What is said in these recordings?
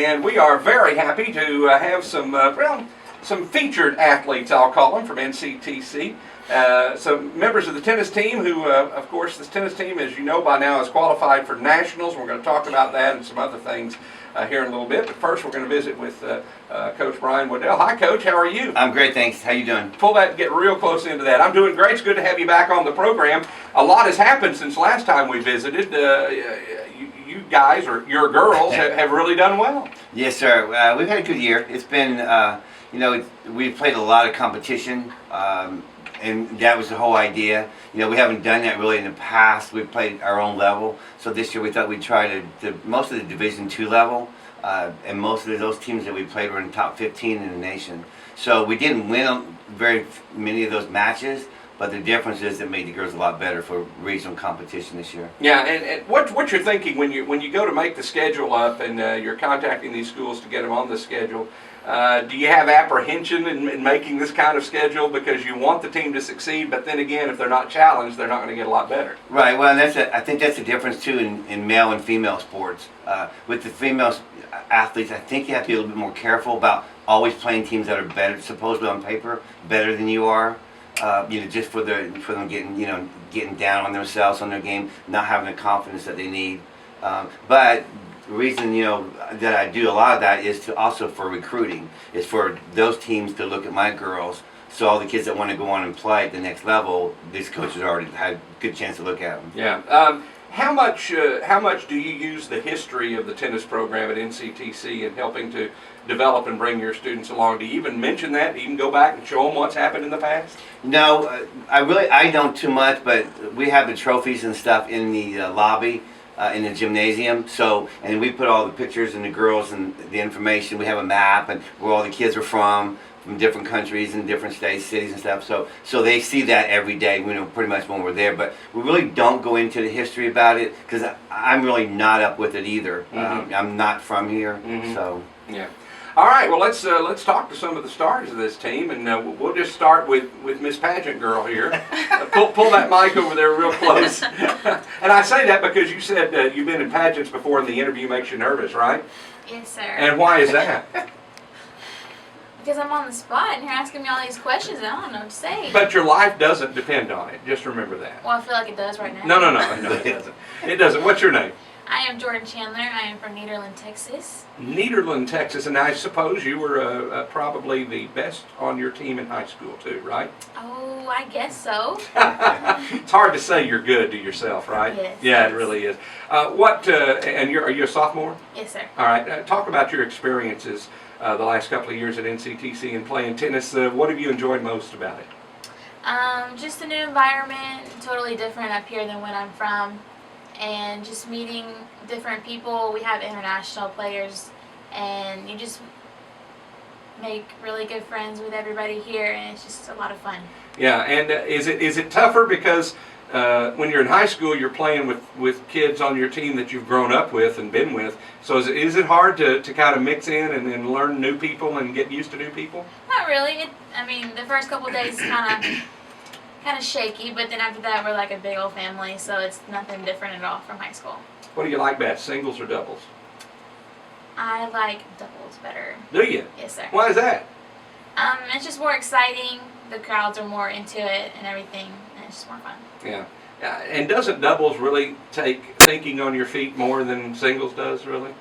and we are very happy to have some featured athletes, I'll call them, from NCTC. Some members of the tennis team who, of course, this tennis team, as you know by now, is qualified for nationals. We're going to talk about that and some other things here in a little bit. But first, we're going to visit with Coach Brian Waddell. Hi, Coach. How are you? I'm great, thanks. How you doing? Pull that, get real close into that. I'm doing great. It's good to have you back on the program. A lot has happened since last time we visited. You guys, or your girls, have really done well. Yes, sir. We've had a good year. It's been, we've played a lot of competition, and that was the whole idea. We haven't done that really in the past. We've played our own level. So this year we thought we'd try most of the Division II level, and most of those teams that we played were in the top 15 in the nation. So we didn't win very many of those matches, but the difference is it made the girls a lot better for regional competition this year. Yeah, and what you're thinking when you go to make the schedule up and you're contacting these schools to get them on the schedule, do you have apprehension in making this kind of schedule because you want the team to succeed, but then again, if they're not challenged, they're not going to get a lot better? Right. Well, I think that's the difference too in male and female sports. With the female athletes, I think you have to be a little bit more careful about always playing teams that are better, supposedly on paper, better than you are. Just for them getting down on themselves on their game, not having the confidence that they need. But the reason that I do a lot of that is also for recruiting. Is for those teams to look at my girls. So all the kids that want to go on and play at the next level, these coaches already had a good chance to look at them. Yeah. How much do you use the history of the tennis program at NCTC in helping to develop and bring your students along? Do you even mention that? Do you even go back and show them what's happened in the past? No, I don't too much, but we have the trophies and stuff in the lobby, in the gymnasium. So, and we put all the pictures and the girls and the information. We have a map and where all the kids are from different countries and different states, cities and stuff. So they see that every day, pretty much when we're there. But we really don't go into the history about it because I'm really not up with it either. Mm-hmm. I'm not from here, so. Yeah. All right. Well, let's talk to some of the stars of this team, and we'll just start with Miss Pageant Girl here. Pull that mic over there real close. And I say that because you said you've been in pageants before, and the interview makes you nervous, right? Yes, sir. And why is that? Because I'm on the spot and you're asking me all these questions and I don't know what to say. But your life doesn't depend on it. Just remember that. Well, I feel like it does right now. No, it doesn't. It doesn't. What's your name? I am Jordan Chandler. I am from Nederland, Texas. Nederland, Texas. And I suppose you were probably the best on your team in high school too, right? Oh, I guess so. It's hard to say you're good to yourself, right? Yes. Yeah, it really is. And are you a sophomore? Yes, sir. All right. Talk about your experiences the last couple of years at NCTC and playing tennis. What have you enjoyed most about it? Just a new environment, totally different up here than when I'm from, and just meeting different people. We have international players, and you just make really good friends with everybody here, and it's just a lot of fun. Yeah, and is it tougher because when you're in high school, you're playing with kids on your team that you've grown up with and been with. So is it hard to kind of mix in and learn new people and get used to new people? Not really. The first couple of days kind of shaky, but then after that, we're like a big old family, so it's nothing different at all from high school. What do you like best, singles or doubles? I like doubles better. Do you? Yes, sir. Why is that? It's just more exciting. The crowds are more into it and everything, and it's just more fun. Yeah. And doesn't doubles really take thinking on your feet more than singles does, really?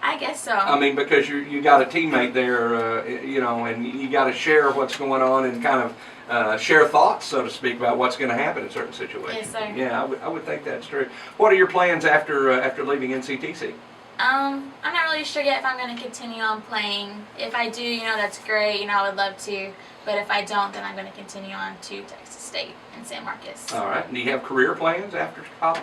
I guess so. Because you got a teammate there, and you got to share what's going on and kind of share thoughts, so to speak, about what's going to happen in certain situations. Yes, sir. Yeah, I would think that's true. What are your plans after leaving NCTC? I'm not really sure yet if I'm going to continue on playing. If I do, that's great. I would love to. But if I don't, then I'm going to continue on to Texas State in San Marcos. All right. Do you have career plans after college?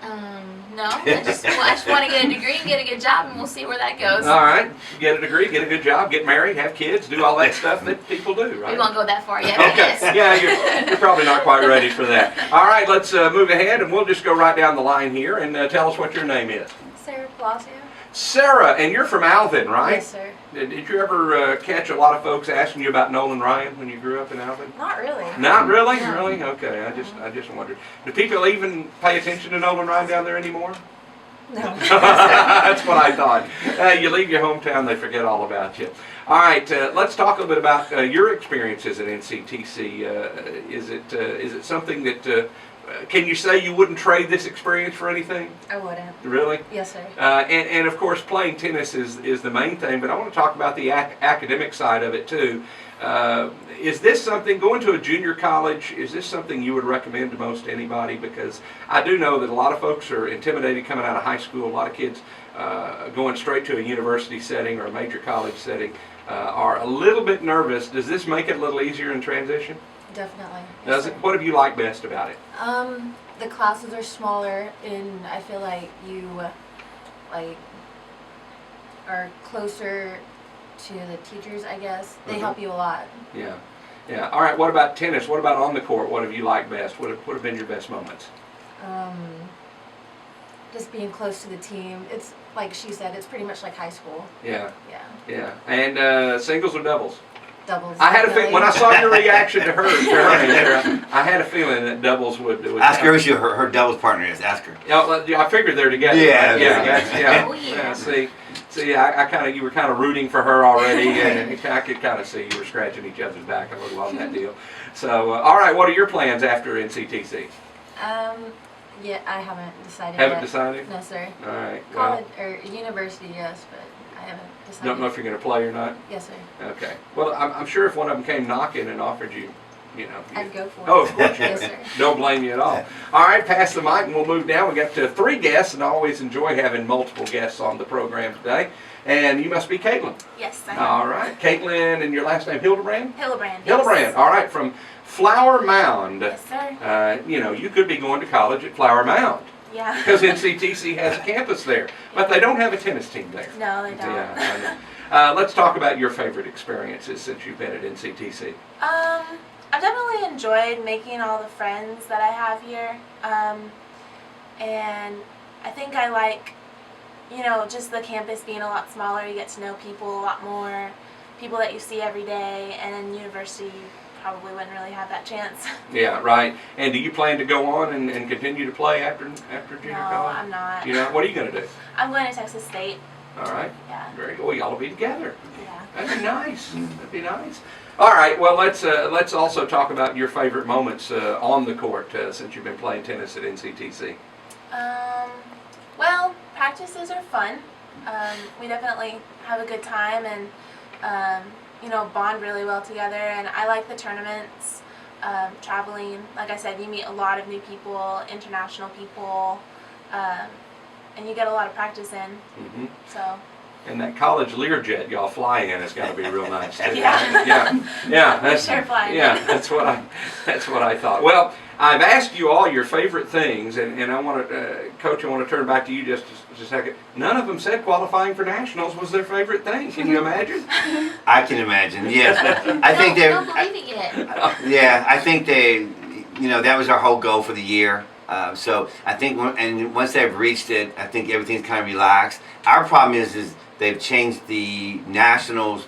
No. I just want to get a degree and get a good job, and we'll see where that goes. All right. Get a degree, get a good job, get married, have kids, do all that stuff that people do, right? We won't go that far yet. Okay. Yes. Yeah, you're probably not quite ready for that. All right. Let's move ahead, and we'll just go right down the line here and tell us what your name is. Sarah Palacio. Sarah, and you're from Alvin, right? Yes, sir. Did you ever catch a lot of folks asking you about Nolan Ryan when you grew up in Alvin? Not really. Not really? No. Really? Okay. I just wondered. Do people even pay attention to Nolan Ryan down there anymore? No. That's what I thought. You leave your hometown, they forget all about you. All right, let's talk a little bit about your experiences at NCTC. Is it something that can you say you wouldn't trade this experience for anything? I wouldn't. Really? Yes, sir. And of course, playing tennis is the main thing, but I want to talk about the academic side of it too. Is this something, going to a junior college, is this something you would recommend to most anybody? Because I do know that a lot of folks are intimidated coming out of high school. A lot of kids going straight to a university setting or a major college setting are a little bit nervous. Does this make it a little easier in transition? Definitely. Yes, Does sir. it? What have you liked best about it? The classes are smaller, and I feel like you are closer to the teachers. I guess they help you a lot. Yeah. Yeah. All right. What about tennis? What about on the court? What have you liked best? What have been your best moments? Just being close to the team. It's like she said. It's pretty much like high school. Yeah. Yeah. Yeah. And singles or doubles? Doubles. I had a definitely. feeling when I saw your reaction to her answer, I had a feeling that doubles would. Ask her who her doubles partner is. Ask her. Yeah, I figured they're together. Yeah, right? yeah. Oh, yeah. Yeah. See, I kind of, you were kind of rooting for her already, and I could kind of see you were scratching each other's back a little on that deal. So, all right, what are your plans after NCTC? Yeah, I haven't decided Haven't yet. decided? No, sir. All right. Well, College or university, yes, but I haven't decided. don't know if you're going to play or not. Yes, sir. Okay. Well, I'm sure if one of them came knocking and offered you, I'd go for it. Oh, of course. Yes, sir. Don't blame you at all. All right, pass the mic and we'll move down. We got 3 guests, and I always enjoy having multiple guests on the program today. And you must be Caitlin. Yes, I am. All right, Caitlin, and your last name Hildebrand? Hillebrand. Hildebrand. All right, from Flower Mound. Yes, sir. You could be going to college at Flower Mound Yeah. because NCTC has a campus there, but they don't have a tennis team there. No, they don't. Yeah, I know. Let's talk about your favorite experiences since you've been at NCTC. I've definitely enjoyed making all the friends that I have here. And I think I like, just the campus being a lot smaller. You get to know people a lot more, people that you see every day. And in university, you probably wouldn't really have that chance. Yeah, right. And do you plan to go on and continue to play after junior No, college? I'm not. What are you going to do? I'm going to Texas State. All right. Yeah. Very good. Well, y'all will be together. Yeah. That'd be nice. That'd be nice. All right. Well, let's also talk about your favorite moments on the court since you've been playing tennis at NCTC. Well, practices are fun. We definitely have a good time and, bond really well together. And I like the tournaments, traveling. Like I said, you meet a lot of new people, international people, and you get a lot of practice in. Mm-hmm. So. And that college Learjet y'all fly in has got to be real nice too. Yeah. Yeah. That's Sure flying. Yeah, that's what I thought. Well, I've asked you all your favorite things, and I want to, Coach, I want to turn back to you just a second. None of them said qualifying for nationals was their favorite thing. Can you imagine? I can imagine. Yes, I think they. Don't believe it yet. Yeah, I think they. That was our whole goal for the year. So I think, once they've reached it, I think everything's kind of relaxed. Our problem is they've changed the nationals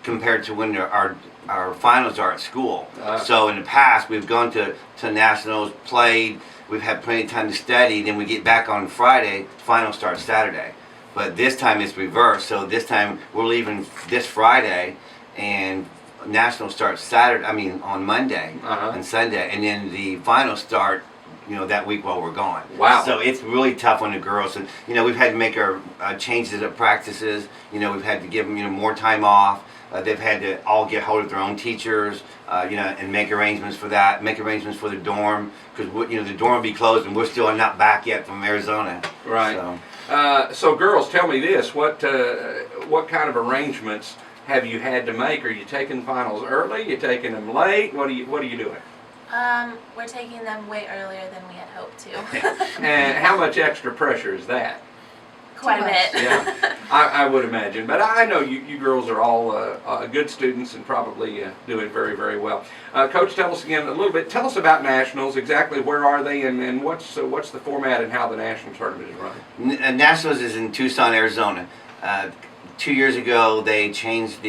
compared to when our finals are at school. So in the past, we've gone to nationals, played, we've had plenty of time to study, then we get back on Friday, finals start Saturday. But this time it's reversed, so this time we're leaving this Friday, and nationals start on Monday and Sunday, and then the finals start that week while we're gone. Wow. So it's really tough on the girls. And, we've had to make our changes at practices. We've had to give them, more time off. They've had to all get hold of their own teachers, and make arrangements for that, make arrangements for the dorm, because, the dorm will be closed and we're still not back yet from Arizona. Right. So girls, tell me this, what kind of arrangements have you had to make? Are you taking finals early? You taking them late? What are you doing? We're taking them way earlier than we had hoped to. And how much extra pressure is that? Quite a bit. Yeah, I would imagine. But I know you girls are all good students and probably doing very, very well. Coach, tell us again a little bit. Tell us about nationals. Exactly where are they, and what's the format and how the national tournament is run? Nationals is in Tucson, Arizona. 2 years ago, they changed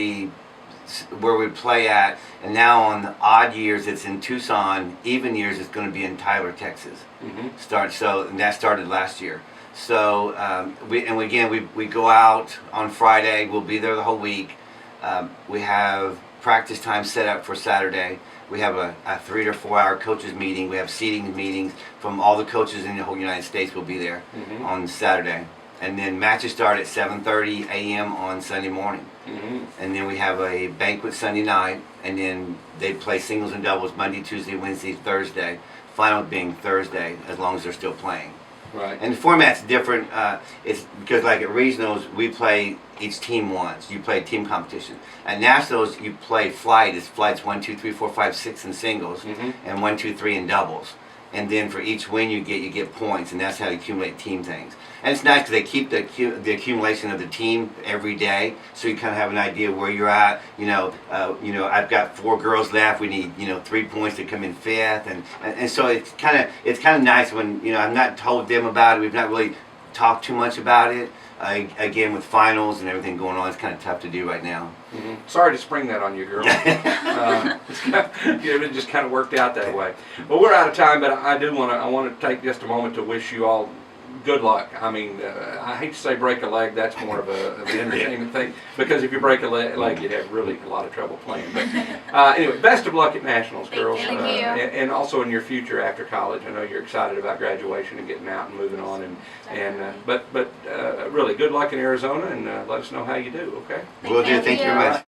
where we play at, and now on the odd years it's in Tucson. Even years it's going to be in Tyler, Texas. Mm-hmm. And that started last year. So we go out on Friday. We'll be there the whole week. We have practice time set up for Saturday. We have a 3 to 4 hour coaches meeting. We have seating meetings from all the coaches in the whole United States will be there on Saturday. And then matches start at 7:30 a.m. on Sunday morning. And then we have a banquet Sunday night. And then they play singles and doubles Monday, Tuesday, Wednesday, Thursday. Final being Thursday, as long as they're still playing. Right. And the format's different. It's because like at regionals, we play each team once. You play team competition. At nationals, you play flight. It's flights 1, 2, 3, 4, 5, 6 in singles, and 1, 2, 3 in doubles. And then for each win you get points, and that's how you accumulate team things. And it's nice because they keep the accumulation of the team every day, so you kind of have an idea where you're at. I've got 4 girls left. We need 3 points to come in 5th, and so it's kind of nice when I've not told them about it. We've not really talked too much about it. Again, with finals and everything going on, it's kind of tough to do right now. Sorry to spring that on you, girl. It just kind of worked out that way. Well, we're out of time, but I want to take just a moment to wish you all good luck. I mean, I hate to say break a leg. That's more of an entertainment thing, because if you break a leg, you'd have really a lot of trouble playing. But anyway, best of luck at nationals, girls. Thank you. And also in your future after college. I know you're excited about graduation and getting out and moving on. But really good luck in Arizona, and let us know how you do. Okay. Will do. Thank you very much.